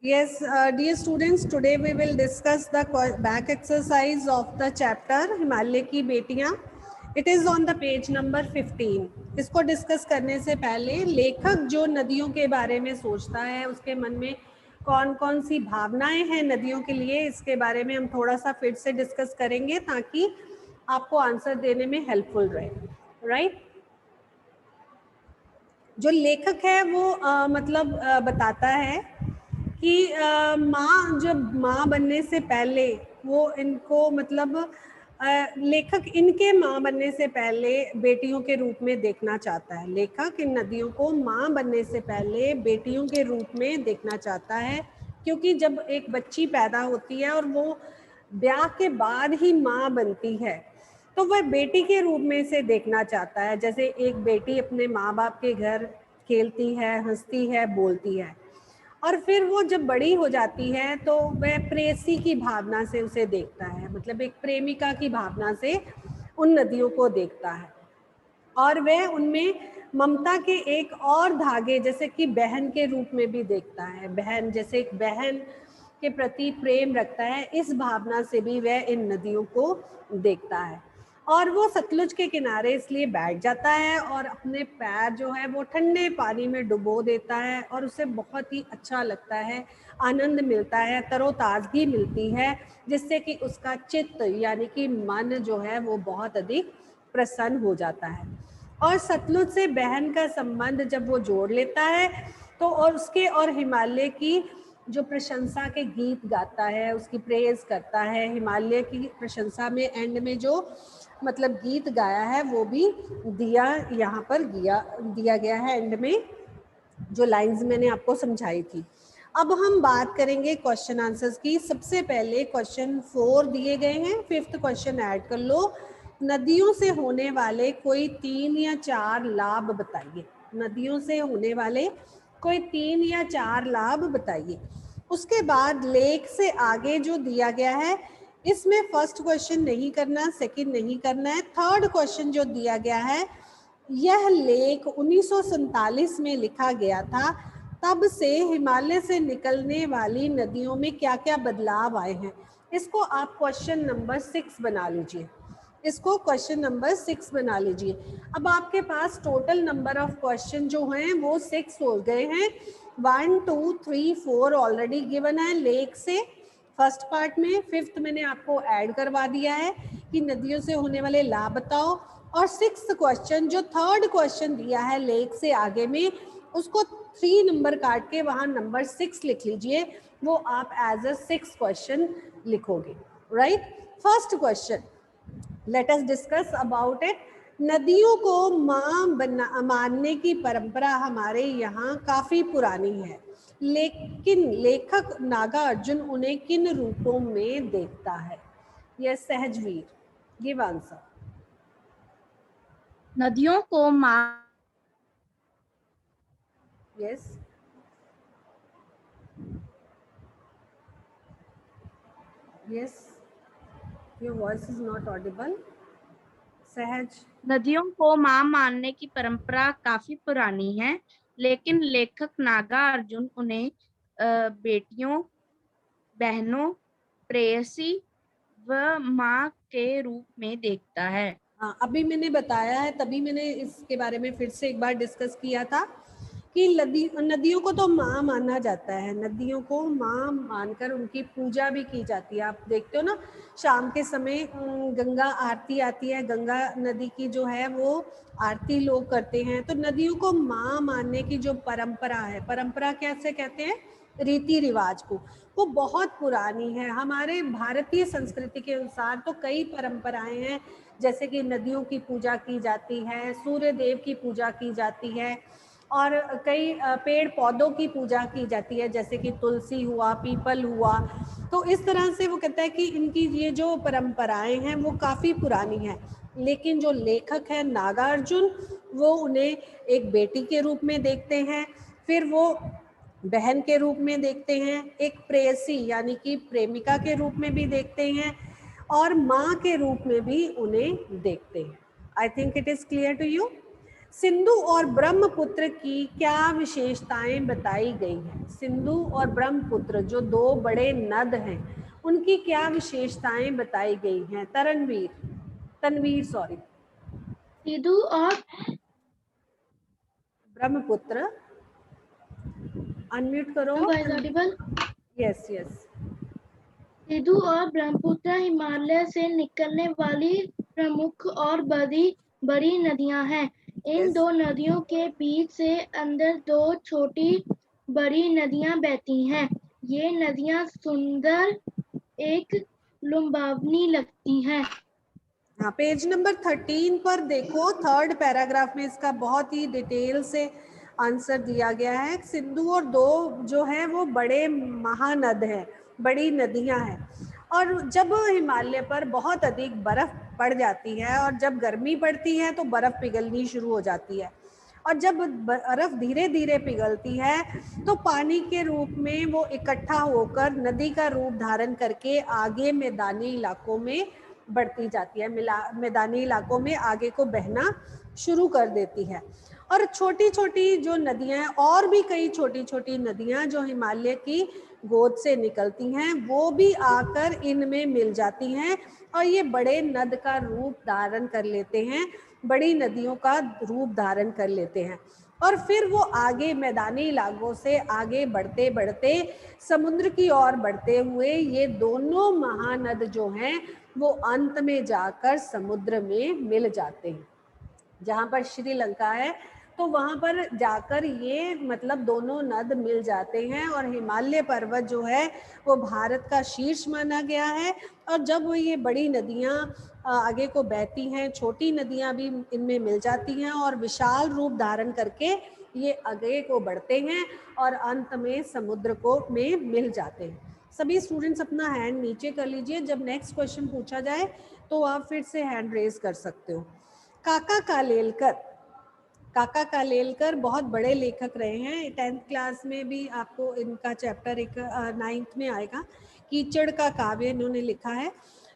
Yes, dear students, today we will discuss the back exercise of the chapter Himalaya की बेटियां. It is on the page number 15. इसको discuss करने से पहले लेखक जो नदियों के बारे में सोचता है उसके मन में कौन कौन सी भावनाएं हैं नदियों के लिए, इसके बारे में हम थोड़ा सा फिर से डिस्कस करेंगे ताकि आपको आंसर देने में हेल्पफुल रहे. राइट? जो लेखक है वो मतलब बताता है कि माँ, जब माँ बनने से पहले वो इनको मतलब लेखक इनके माँ बनने से पहले बेटियों के रूप में देखना चाहता है. लेखक इन नदियों को माँ बनने से पहले बेटियों के रूप में देखना चाहता है, क्योंकि जब एक बच्ची पैदा होती है और वो ब्याह के बाद ही माँ बनती है तो वह बेटी के रूप में से देखना चाहता है. जैसे एक बेटी अपने माँ बाप के घर खेलती है, हंसती है, बोलती है, और फिर वो जब बड़ी हो जाती है तो वह प्रेयसी की भावना से उसे देखता है, मतलब एक प्रेमिका की भावना से उन नदियों को देखता है, और वह उनमें ममता के एक और धागे जैसे कि बहन के रूप में भी देखता है. बहन जैसे एक बहन के प्रति प्रेम रखता है, इस भावना से भी वह इन नदियों को देखता है. और वो सतलुज के किनारे इसलिए बैठ जाता है और अपने पैर जो है वो ठंडे पानी में डुबो देता है, और उसे बहुत ही अच्छा लगता है, आनंद मिलता है, तरोताजगी मिलती है, जिससे कि उसका चित्त यानी कि मन जो है वो बहुत अधिक प्रसन्न हो जाता है. और सतलुज से बहन का संबंध जब वो जोड़ लेता है तो और उसके और हिमालय की जो प्रशंसा के गीत गाता है, उसकी प्रेज करता है, हिमालय की प्रशंसा में एंड में जो मतलब गीत गाया है वो भी दिया यहाँ पर दिया गया है एंड में, जो लाइंस मैंने आपको समझाई थी. अब हम बात करेंगे क्वेश्चन आंसर्स की. सबसे पहले क्वेश्चन 4 दिए गए हैं, 5th क्वेश्चन ऐड कर लो. नदियों से होने वाले कोई 3 या 4 लाभ बताइए. नदियों से होने वाले कोई 3 या 4 लाभ बताइए. उसके बाद लेख से आगे जो दिया गया है इसमें फर्स्ट क्वेश्चन नहीं करना, सेकंड नहीं करना है. थर्ड क्वेश्चन जो दिया गया है, यह लेख 1947 में लिखा गया था, तब से हिमालय से निकलने वाली नदियों में क्या क्या बदलाव आए हैं. इसको आप क्वेश्चन नंबर 6 बना लीजिए. इसको क्वेश्चन नंबर 6 बना लीजिए. अब आपके पास टोटल नंबर ऑफ क्वेश्चन जो हैं वो 6 हो गए हैं. 1 2 3 4 ऑलरेडी गिवन है लेख से फर्स्ट पार्ट में. 5th मैंने आपको ऐड करवा दिया है कि नदियों से होने वाले लाभ बताओ. और 6th क्वेश्चन जो थर्ड क्वेश्चन दिया है लेख से आगे में, उसको 3 नंबर काट के वहां नंबर 6 लिख लीजिए. वो आप एज अ 6 क्वेश्चन लिखोगे. Right? First question, let us discuss about it. नदियों को मां मानने की परंपरा हमारे यहाँ काफी पुरानी है, लेकिन लेखक नागार्जुन उन्हें किन रूपों में देखता है? यह सहजवीर, गिव आंसर. नदियों को Yes. Yes. Your voice is not audible. सहज. नदियों को मां मानने की परंपरा काफी पुरानी है, लेकिन लेखक नागार्जुन उन्हें बेटियों, बहनों, प्रेयसी व मां के रूप में देखता है. हाँ, अभी मैंने बताया है, तभी मैंने इसके बारे में फिर से एक बार डिस्कस किया था कि नदियों को तो माँ माना जाता है. नदियों को माँ मानकर उनकी पूजा भी की जाती है. आप देखते हो ना, शाम के समय गंगा आरती आती है, गंगा नदी की जो है वो आरती लोग करते हैं. तो नदियों को माँ मानने की जो परंपरा है, परंपरा कैसे कहते हैं, रीति रिवाज को, वो बहुत पुरानी है. हमारे भारतीय संस्कृति के अनुसार तो कई परंपराएं हैं, जैसे कि नदियों की पूजा की जाती है, सूर्य देव की पूजा की जाती है, और कई पेड़ पौधों की पूजा की जाती है, जैसे कि तुलसी हुआ, पीपल हुआ. तो इस तरह से वो कहता है कि इनकी ये जो परंपराएं हैं वो काफ़ी पुरानी हैं. लेकिन जो लेखक है नागार्जुन, वो उन्हें एक बेटी के रूप में देखते हैं, फिर वो बहन के रूप में देखते हैं, एक प्रेयसी यानी कि प्रेमिका के रूप में भी देखते हैं, और माँ के रूप में भी उन्हें देखते हैं. I think it is clear to you. Sindhu और ब्रह्मपुत्र की क्या विशेषताएं बताई गई हैं? सिंधु और ब्रह्मपुत्र जो दो बड़े नद हैं, उनकी क्या विशेषताएं बताई गई हैं? तनवीर सॉरी। सिंधु और ब्रह्मपुत्र, अनम्यूट करो। Voice Audible? Yes yes. Sindhu और ब्रह्मपुत्र हिमालय से निकलने वाली प्रमुख और बड़ी नदियां हैं। इन Yes. दो नदियों के बीच से अंदर दो छोटी बड़ी नदियां बहती हैं। ये नदियां सुंदर एक लुभावनी लगती हैं। हाँ, पेज नंबर 13 पर देखो, थर्ड पैराग्राफ में इसका बहुत ही डिटेल से आंसर दिया गया है। सिंधु और दो जो है वो बड़े महानद हैं, बड़ी नदियां हैं, और जब हिमालय पर बहुत अधिक बर्फ पड़ जाती है और जब गर्मी पड़ती है तो बर्फ पिघलनी शुरू हो जाती है, और जब बर्फ धीरे धीरे पिघलती है तो पानी के रूप में वो इकट्ठा होकर नदी का रूप धारण करके आगे मैदानी इलाकों में बढ़ती जाती है, मैदानी इलाकों में आगे को बहना शुरू कर देती है। और छोटी छोटी जो नदियां हैं, और भी कई छोटी छोटी नदियां जो हिमालय की गोद से निकलती हैं, वो भी आकर इनमें मिल जाती हैं और ये बड़े नद का रूप धारण कर लेते हैं, बड़ी नदियों का रूप धारण कर लेते हैं। और फिर वो आगे मैदानी इलाकों से आगे बढ़ते बढ़ते समुद्र की ओर बढ़ते हुए ये दोनों महानद जो हैं वो अंत में जाकर समुद्र में मिल जाते हैं। जहाँ पर श्रीलंका है तो वहाँ पर जाकर ये मतलब दोनों नद मिल जाते हैं, और हिमालय पर्वत जो है वो भारत का शीर्ष माना गया है। और जब वो ये बड़ी नदियाँ आगे को बहती हैं, छोटी नदियाँ भी इनमें मिल जाती हैं और विशाल रूप धारण करके ये आगे को बढ़ते हैं और अंत में समुद्र को में मिल जाते हैं। सभी स्टूडेंट्स अपना हैंड नीचे कर लीजिए, जब नेक्स्ट क्वेश्चन पूछा जाए तो आप फिर से हैंड रेज कर सकते हो। काका कालेलकर बहुत बड़े लेखक रहे हैं। 10th क्लास में भी आपको इनका चैप्टर एक 9th में आएगा, कीचड़ का काव्य इन्होंने लिखा है।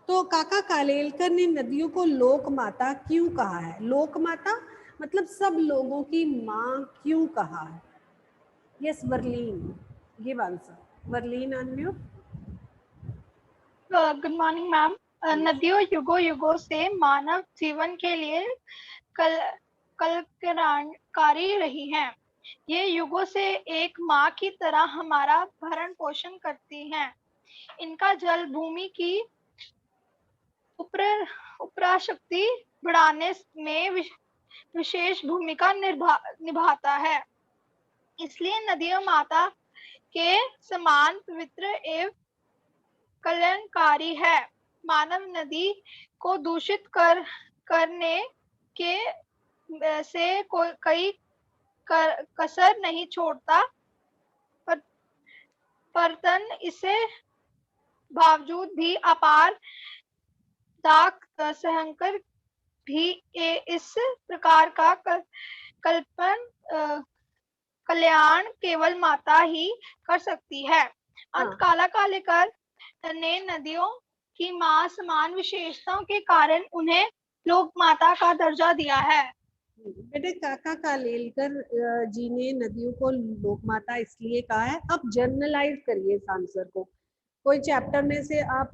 तो काका कालेलकर ने नदियों को लोक माता क्यों कहा है? लोक माता मतलब सब लोगों की माँ क्यों कहा है? Yes Varleen, give answer. Varleen unmute. Good morning ma'am. नदियों युगों युगों से मानव जीवन के लिए कल्याणकारी रही हैं। ये युगों से एक माँ की तरह हमारा भरण पोषण करती हैं। इनका जल भूमि की उपराशक्ति बढ़ाने में विशेष भूमिका निभाता है। इसलिए नदियां माता के समान पवित्र एवं कल्याणकारी है। मानव नदी को दूषित करने के से कई कसर नहीं छोड़ता, परतन इसे बावजूद भी अपार दाग सहकर भी इस प्रकार का कल्याण केवल माता ही कर सकती है। अंत काला कालेकर ने नदियों की मां समान विशेषताओं के कारण उन्हें लोक माता का दर्जा दिया है। बेटे काका कालेलकर जी ने नदियों को लोक माता इसलिए कहा है। अब जर्नलाइज करिए इस आंसर को, कोई चैप्टर में से आप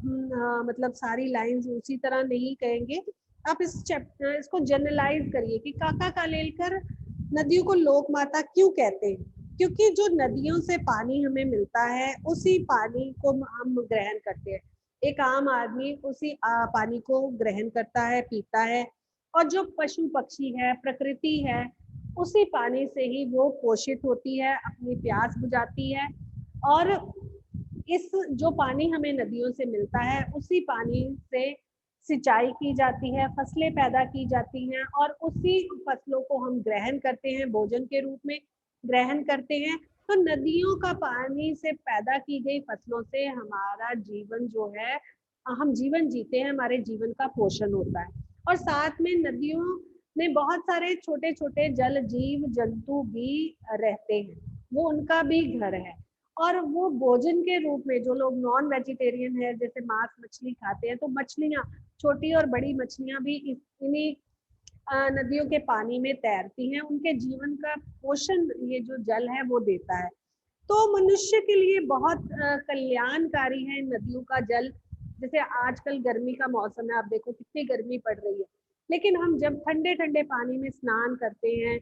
मतलब सारी लाइंस उसी तरह नहीं कहेंगे, आप इस चैप्टर इसको जर्नलाइज करिए कि काका कालेलकर नदियों को लोक माता क्यों कहते हैं? क्योंकि जो नदियों से पानी हमें मिलता है उसी पानी को हम ग्रहण करते हैं। एक आम आदमी उसी पानी को ग्रहण करता है, पीता है, और जो पशु पक्षी है, प्रकृति है, उसी पानी से ही वो पोषित होती है, अपनी प्यास बुझाती है। और इस जो पानी हमें नदियों से मिलता है उसी पानी से सिंचाई की जाती है, फसलें पैदा की जाती हैं, और उसी फसलों को हम ग्रहण करते हैं, भोजन के रूप में ग्रहण करते हैं। तो नदियों का पानी से पैदा की गई फसलों से हमारा जीवन जो है, हम जीवन जीते हैं, हमारे जीवन का पोषण होता है। और साथ में नदियों में बहुत सारे छोटे छोटे जल जीव जंतु भी रहते हैं, वो उनका भी घर है। और वो भोजन के रूप में, जो लोग नॉन वेजिटेरियन है, जैसे मांस मछली खाते हैं, तो मछलियाँ, छोटी और बड़ी मछलियाँ भी इन्हीं नदियों के पानी में तैरती हैं, उनके जीवन का पोषण ये जो जल है वो देता है। तो मनुष्य के लिए बहुत कल्याणकारी है नदियों का जल। जैसे आजकल गर्मी का मौसम है, आप देखो कितनी गर्मी पड़ रही है, लेकिन हम जब ठंडे ठंडे पानी में स्नान करते हैं,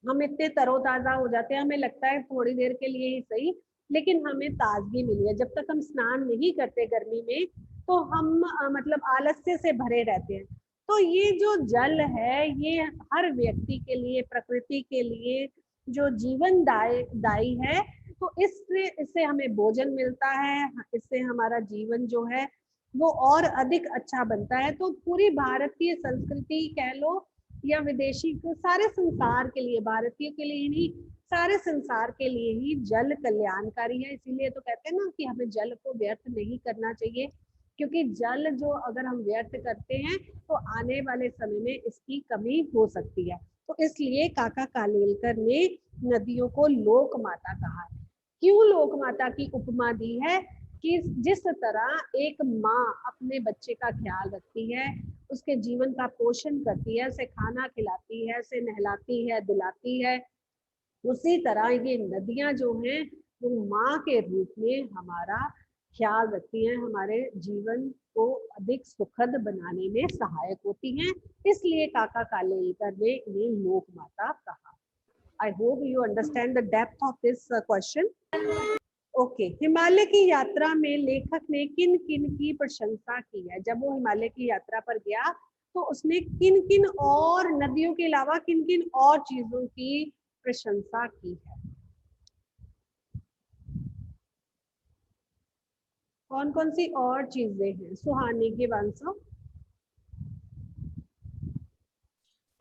हम इतने तरोताजा हो जाते हैं, हमें लगता है थोड़ी देर के लिए ही सही, लेकिन हमें ताजगी मिली है। जब तक हम स्नान नहीं करते गर्मी में, तो हम मतलब आलस्य से भरे रहते हैं। तो ये जो जल है, ये हर व्यक्ति के लिए, प्रकृति के लिए जो जीवन दायी है। तो इससे हमें भोजन मिलता है, इससे हमारा जीवन जो है वो और अधिक अच्छा बनता है। तो पूरी भारतीय संस्कृति कह लो या विदेशी को, सारे संसार के लिए, भारतीयों के लिए नहीं, सारे संसार के लिए ही जल कल्याणकारी है। इसीलिए तो कहते हैं ना कि हमें जल को व्यर्थ नहीं करना चाहिए, क्योंकि जल जो अगर हम व्यर्थ करते हैं तो आने वाले समय में इसकी कमी हो सकती है। तो इसलिए काका कालेलकर ने नदियों को लोक माता कहा है। क्यों लोक माता की उपमा दी है? कि जिस तरह एक माँ अपने बच्चे का ख्याल रखती है, उसके जीवन का पोषण करती है, उसे खाना खिलाती है, उसे नहलाती है, धुलाती है, उसी तरह ये नदियां जो हैं वो माँ के रूप में हमारा ख्याल रखती हैं, हमारे जीवन को अधिक सुखद बनाने में सहायक होती हैं। इसलिए काका कालेलकर ने इन्हें लोक माता कहा। I hope you understand the depth of this question. Okay, Himalaya की यात्रा में लेखक ने किन किन की प्रशंसा की है? जब वो हिमालय की यात्रा पर गया तो उसने किन किन और नदियों के अलावा किन किन और चीजों की प्रशंसा की है? कौन कौन सी और चीजें हैं? सुहानी के वंशो।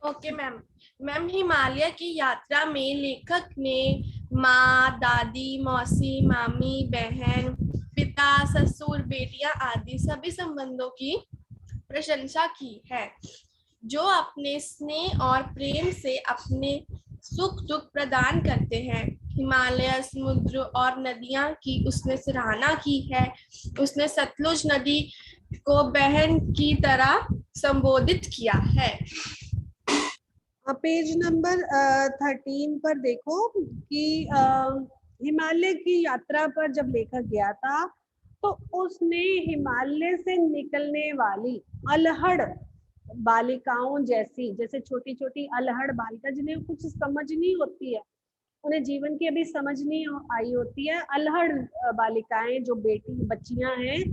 ओके मैम हिमालय की यात्रा में लेखक ने माँ, दादी, मौसी, मामी, बहन, पिता, ससुर, बेटियां आदि सभी संबंधों की प्रशंसा की है, जो अपने स्नेह और प्रेम से अपने सुख दुख प्रदान करते हैं। हिमालय, समुद्र और नदियां की उसने सराहना की है। उसने सतलुज नदी को बहन की तरह संबोधित किया है। पेज नंबर 13 पर देखो कि हिमालय की यात्रा पर जब लेखक गया था तो उसने हिमालय से निकलने वाली अल्हड़ बालिकाओं जैसी, जैसे छोटी छोटी अल्हड़ बालिका जिन्हें कुछ समझ नहीं होती है, उन्हें जीवन की अभी समझ नहीं आई होती है, अल्हड़ बालिकाएं जो बच्चियां हैं,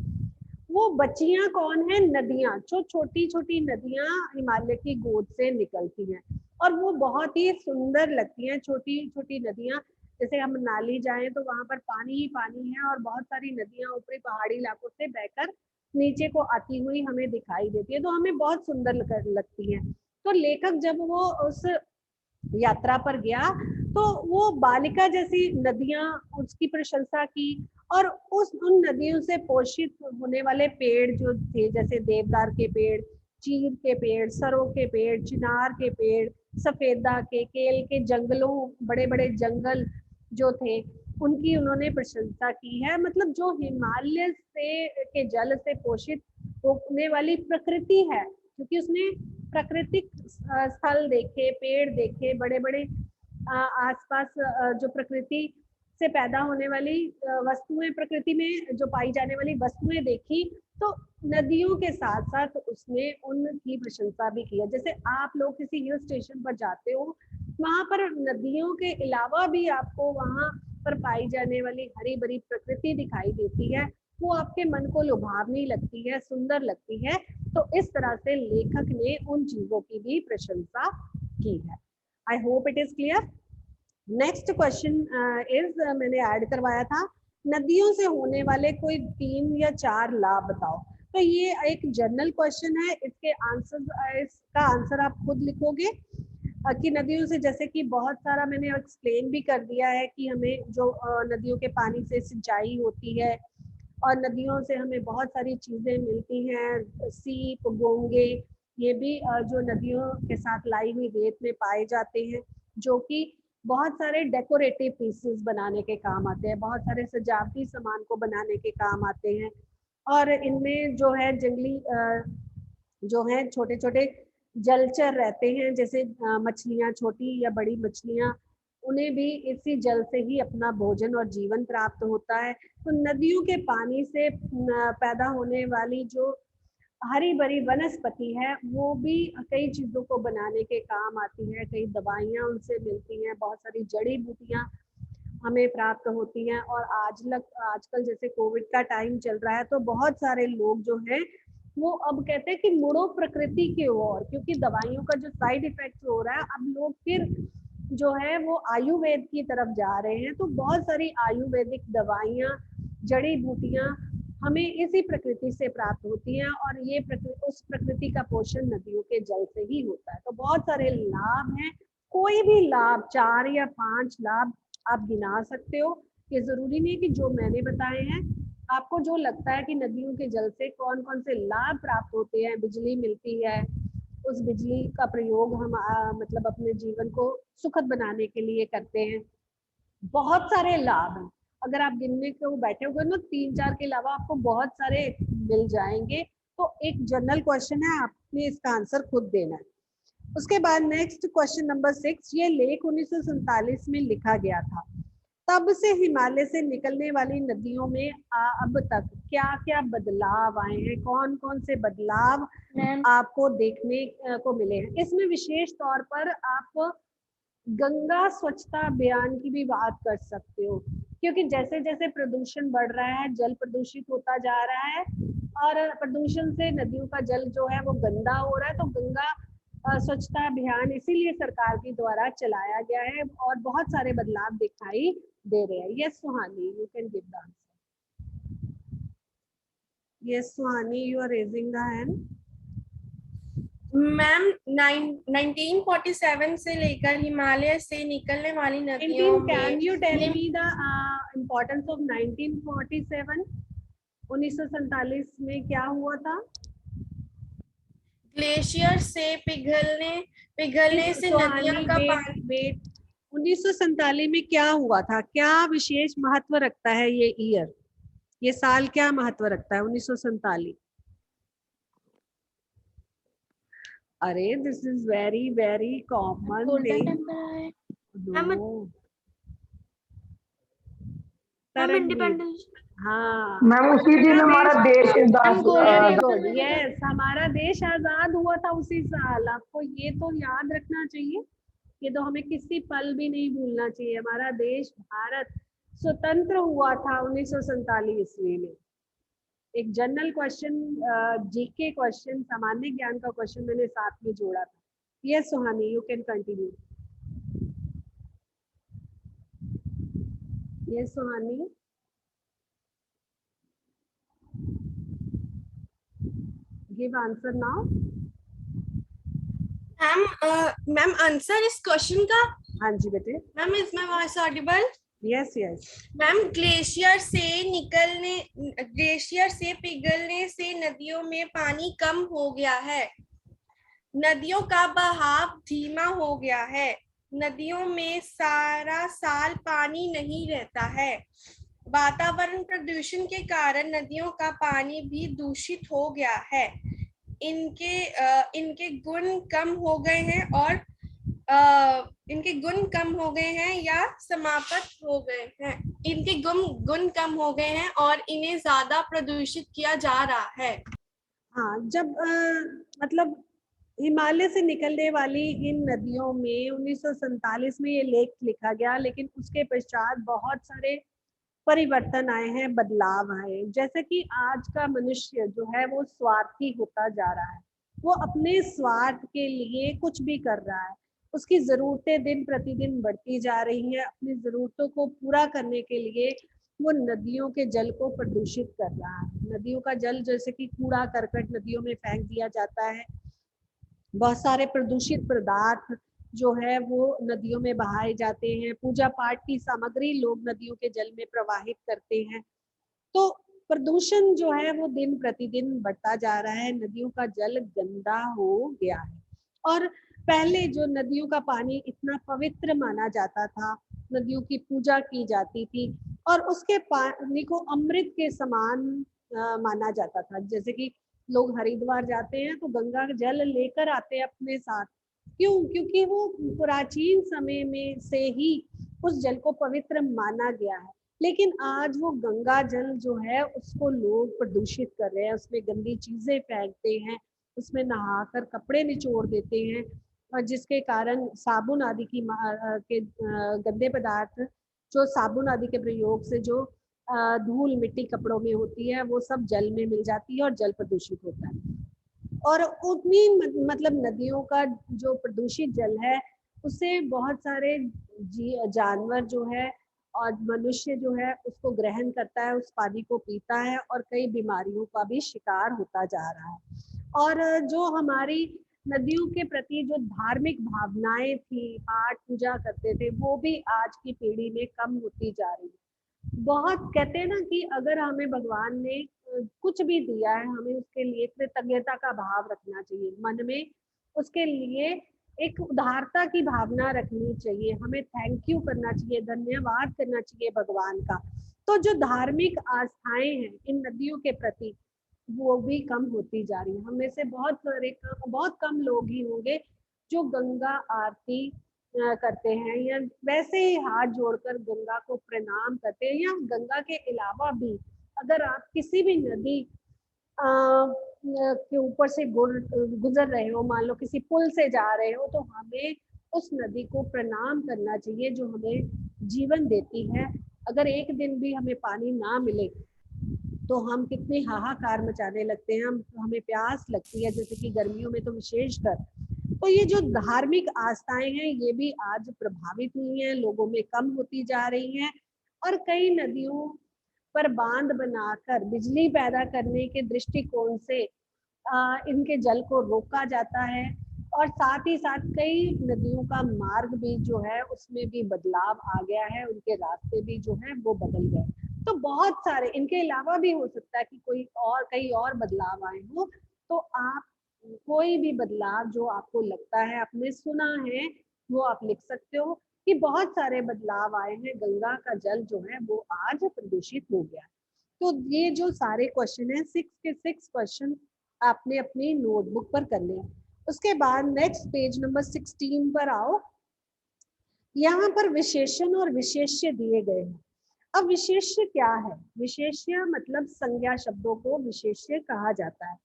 वो बच्चियां कौन है? नदियां। जो छोटी छोटी नदियां हिमालय की गोद से निकलती हैं और वो बहुत ही सुंदर लगती हैं। छोटी छोटी नदियां, जैसे हम मनाली जाएं तो वहां पर पानी ही पानी है और बहुत सारी नदियां ऊपरी पहाड़ी इलाकों से बहकर नीचे को आती हुई हमें दिखाई देती है, तो हमें बहुत सुंदर लगती है। तो लेखक जब वो उस यात्रा पर गया तो वो बालिका जैसी नदियां, उसकी प्रशंसा की, और उन नदियों से पोषित होने वाले पेड़ जो थे, जैसे देवदार के पेड़, चीर के पेड़, सरों के पेड़, चिनार के पेड़, सफेदा के, केल के जंगलों, बड़े बड़े जंगल जो थे, उनकी उन्होंने प्रशंसा की है। मतलब जो हिमालय से के जल से पोषित होने वाली प्रकृति है, क्योंकि उसने प्राकृतिक स्थल देखे, पेड़ देखे, बड़े बड़े आसपास जो प्रकृति से पैदा होने वाली वस्तुएं, प्रकृति में जो पाई जाने वाली वस्तुएं देखी, तो नदियों के साथ साथ उसने उनकी प्रशंसा भी की है। जैसे आप लोग किसी हिल स्टेशन पर जाते हो, वहां पर नदियों के अलावा भी आपको वहां पर पाई जाने वाली हरी भरी प्रकृति दिखाई देती है, वो आपके मन को लुभावनी लगती है, सुंदर लगती है। तो इस तरह से लेखक ने उन चीजों की भी प्रशंसा की है। आई hope it is clear. Next question is, मैंने ऐड करवाया था, नदियों से होने वाले कोई 3 या 4 लाभ बताओ। तो ये एक जनरल क्वेश्चन है, इसका आंसर आप खुद लिखोगे कि नदियों से, जैसे कि बहुत सारा मैंने एक्सप्लेन भी कर दिया है कि हमें जो नदियों के पानी से सिंचाई होती है और नदियों से हमें बहुत सारी चीजें मिलती हैं, सीप, घोंगे, ये भी जो नदियों के साथ लाई हुई रेत में पाए जाते हैं, जो कि बहुत सारे डेकोरेटिव पीसेस बनाने के काम आते हैं, बहुत सारे सजावटी सामान को बनाने के काम आते हैं। और इनमें जो है जंगली जो है छोटे छोटे जलचर रहते हैं, जैसे मछलियाँ, छोटी या बड़ी मछलियाँ, उन्हें भी इसी जल से ही अपना भोजन और जीवन प्राप्त होता है। तो नदियों के पानी से पैदा होने वाली जो हरी भरी वनस्पति है वो भी कई चीजों को बनाने के काम आती है, कई दवाइयाँ उनसे मिलती हैं, बहुत सारी जड़ी बूटियां हमें प्राप्त होती हैं। और आजकल जैसे कोविड का टाइम चल रहा है, तो बहुत सारे लोग जो हैं वो अब कहते हैं कि मुड़ो प्रकृति की ओर, क्योंकि दवाइयों का जो साइड इफेक्ट हो रहा है, अब लोग फिर जो है वो आयुर्वेद की तरफ जा रहे हैं। तो बहुत सारी आयुर्वेदिक दवाइयाँ, जड़ी बूटियां हमें इसी प्रकृति से प्राप्त होती हैं, और ये उस प्रकृति का पोषण नदियों के जल से ही होता है। तो बहुत सारे लाभ हैं, कोई भी लाभ 4 या 5 लाभ आप गिना सकते हो। ये जरूरी नहीं कि जो मैंने बताए हैं, आपको जो लगता है कि नदियों के जल से कौन कौन से लाभ प्राप्त होते हैं, बिजली मिलती है, उस बिजली का प्रयोग हम मतलब अपने जीवन को सुखद बनाने के लिए करते हैं, बहुत सारे लाभ हैं। अगर आप गिनने को बैठे होगे ना 3-4 के अलावा आपको बहुत सारे मिल जाएंगे। तो एक जनरल क्वेश्चन है, आपने इसका आंसर खुद देना है। उसके बाद नेक्स्ट क्वेश्चन नंबर 6, ये लेख 1947 में लिखा गया था। तब से हिमालय से निकलने वाली नदियों में अब तक क्या क्या बदलाव आए हैं, कौन कौन से बदलाव आपको देखने को मिले हैं? इसमें विशेष तौर पर आप गंगा स्वच्छता अभियान की भी बात कर सकते हो, क्योंकि जैसे जैसे प्रदूषण बढ़ रहा है, जल प्रदूषित होता जा रहा है, और प्रदूषण से नदियों का जल जो है वो गंदा हो रहा है। तो गंगा स्वच्छता अभियान इसीलिए सरकार के द्वारा चलाया गया है, और बहुत सारे बदलाव दिखाई दे रहे हैं। Yes Suhani, you can give the answer. Yes Suhani, you are raising the hand. Ma'am 1947 से लेकर हिमालय से निकलने वाली नदियों में can you tell me the importance of 1947? 1947 में क्या हुआ था? ग्लेशियर से पिघलने से नदियों का पानी। 1947 में क्या हुआ था? क्या विशेष महत्व रखता है ये ईयर, ये साल क्या महत्व रखता है 1947? अरे this is very very common independence. हाँ मैम उसी दिन हमारा देश आजाद हुआ। गुड, यस, हमारा देश आजाद हुआ था उसी साल। आपको ये तो याद रखना चाहिए, ये तो हमें किसी पल भी नहीं भूलना चाहिए। हमारा देश भारत स्वतंत्र हुआ था 1947 ईस्वी में। एक जनरल क्वेश्चन, जीके क्वेश्चन, सामान्य ज्ञान का क्वेश्चन मैंने साथ में जोड़ा था। Yes Suhani, you can continue. Yes Suhani, give answer now. Ma'am answer इस क्वेश्चन का? हाँ जी बेटे। Ma'am is my voice Audible? Yes yes. Ma'am glacier से पिघलने से नदियों में पानी कम हो गया है, नदियों का बहाव धीमा हो गया है, नदियों में सारा साल पानी नहीं रहता है, वातावरण प्रदूषण के कारण नदियों का पानी भी दूषित हो गया है, इनके गुण कम हो गए हैं और इनके गुण कम हो गए हैं या समाप्त हो गए हैं, इनके गुण कम हो गए हैं और इन्हें ज्यादा प्रदूषित किया जा रहा है। हाँ, जब मतलब हिमालय से निकलने वाली इन नदियों में 1947 में ये लेख लिखा गया, लेकिन उसके पश्चात बहुत सारे परिवर्तन आए हैं, बदलाव आए। जैसे कि आज का मनुष्य जो है वो स्वार्थी होता जा रहा है, वो अपने स्वार्थ के लिए कुछ भी कर रहा है, उसकी जरूरतें दिन प्रतिदिन बढ़ती जा रही है। अपनी जरूरतों को पूरा करने के लिए वो नदियों के जल को प्रदूषित कर रहा है। नदियों का जल जैसे कि कूड़ा करकट नदियों में फेंक दिया जाता है, बहुत सारे प्रदूषित पदार्थ जो है वो नदियों में बहाए जाते हैं, पूजा पाठ की सामग्री लोग नदियों के जल में प्रवाहित करते हैं। तो प्रदूषण जो है वो दिन प्रतिदिन बढ़ता जा रहा है, नदियों का जल गंदा हो गया है। और पहले जो नदियों का पानी इतना पवित्र माना जाता था, नदियों की पूजा की जाती थी और उसके पानी को अमृत के समान माना जाता था। जैसे कि लोग हरिद्वार जाते हैं तो गंगा जल लेकर आते हैं अपने साथ। क्यों? क्योंकि वो प्राचीन समय में से ही उस जल को पवित्र माना गया है। लेकिन आज वो गंगा जल जो है उसको लोग प्रदूषित कर रहे हैं, उसमें गंदी चीजें फेंकते हैं, उसमें नहाकर कपड़े निचोड़ देते हैं, और जिसके कारण साबुन आदि की गंदे पदार्थ जो साबुन आदि के प्रयोग से जो धूल मिट्टी कपड़ों में होती है वो सब जल में मिल जाती है और जल प्रदूषित होता है। और उतनी मतलब नदियों का जो प्रदूषित जल है उससे बहुत सारे जानवर जो है और मनुष्य जो है उसको ग्रहण करता है, उस पानी को पीता है और कई बीमारियों का भी शिकार होता जा रहा है। और जो हमारी नदियों के प्रति जो धार्मिक भावनाएं थी, पाठ पूजा करते थे, वो भी आज की पीढ़ी में कम होती जा रही है। बहुत कहते हैं ना कि अगर हमें भगवान ने कुछ भी दिया है, हमें उसके लिए कृतज्ञता का भाव रखना चाहिए मन में, उसके लिए एक उदारता की भावना रखनी चाहिए, हमें थैंक यू करना चाहिए, धन्यवाद करना चाहिए भगवान का। तो जो धार्मिक आस्थाएं हैं इन नदियों के प्रति वो भी कम होती जा रही है। हम में से बहुत कम लोग ही होंगे जो गंगा आरती करते हैं या वैसे ही हाथ जोड़कर गंगा को प्रणाम करते हैं। या गंगा के अलावा भी अगर आप किसी भी नदी के ऊपर से गुजर रहे हो, मान लो किसी पुल से जा रहे हो, तो हमें उस नदी को प्रणाम करना चाहिए जो हमें जीवन देती है। अगर एक दिन भी हमें पानी ना मिले तो हम कितने हाहाकार मचाने लगते हैं, हमें प्यास लगती है, जैसे कि गर्मियों में तो विशेषकर। तो ये जो धार्मिक आस्थाएं हैं ये भी आज प्रभावित हुई हैं, लोगों में कम होती जा रही हैं। और कई नदियों पर बांध बनाकर बिजली पैदा करने के दृष्टिकोण से इनके जल को रोका जाता है। और साथ ही साथ कई नदियों का मार्ग भी जो है उसमें भी बदलाव आ गया है, उनके रास्ते भी जो है वो बदल गए। तो बहुत सारे इनके अलावा भी हो सकता है कि कई और बदलाव आए हो। तो आप कोई भी बदलाव जो आपको लगता है आपने सुना है वो आप लिख सकते हो कि बहुत सारे बदलाव आए हैं, गंगा का जल जो है वो आज प्रदूषित हो गया। तो ये जो सारे क्वेश्चन है 6 के 6 क्वेश्चन आपने अपनी नोटबुक पर कर लिए। उसके बाद नेक्स्ट पेज नंबर 16 पर आओ। यहाँ पर विशेषण और विशेष्य दिए गए हैं। अब विशेष्य क्या है? विशेष्य मतलब संज्ञा शब्दों को विशेष्य कहा जाता है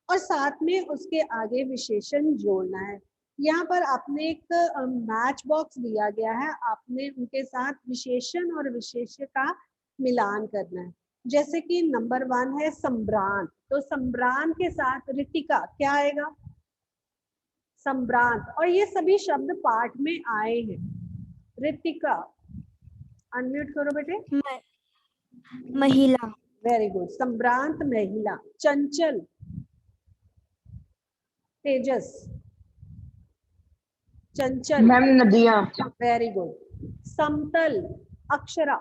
और साथ में उसके आगे विशेषण जोड़ना है। यहाँ पर आपने एक मैच बॉक्स दिया गया है, आपने उनके साथ विशेषण और विशेष्य का मिलान करना है। जैसे कि नंबर 1 है संभ्रांत, तो संभ्रांत के साथ ऋतिका क्या आएगा? संभ्रांत। और ये सभी शब्द पाठ में आए हैं। ऋतिका, अनम्यूट करो बेटे। महिला। Very good. संभ्रांत महिला। चंचल, तेजस। चंचल मैम नदियां। Very good. समतल, अक्षरा।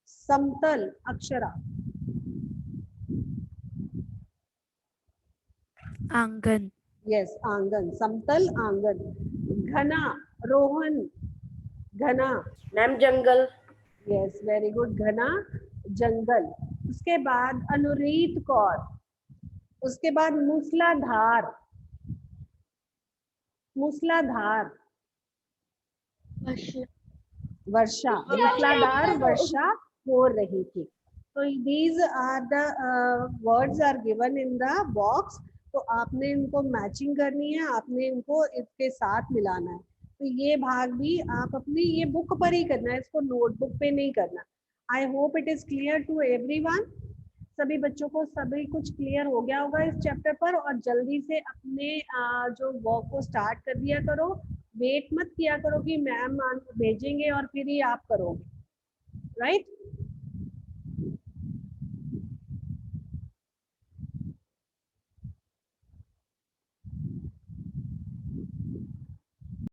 समतल, अक्षरा। आंगन। यस, आंगन। समतल आंगन। घना, रोहन। घना मैम जंगल। Yes, very good. घना जंगल। उसके बाद अनुरीत कौर। उसके बाद मूसलाधार। मूसलाधार, वर्षा। मूसलाधार वर्षा हो रही थी। तो these are the words are given in the box। तो आपने इनको मैचिंग करनी है, आपने इनको इसके साथ मिलाना है। तो ये भाग भी आप अपनी ये बुक पर ही करना है, इसको नोटबुक पे नहीं करना। I hope it is clear to everyone. सभी बच्चों को सभी कुछ क्लियर हो गया होगा इस चैप्टर पर। और जल्दी से अपने जो वर्क को स्टार्ट कर दिया करो, वेट मत किया करो कि मैम भेजेंगे और फिर ही आप करोगे, राइट।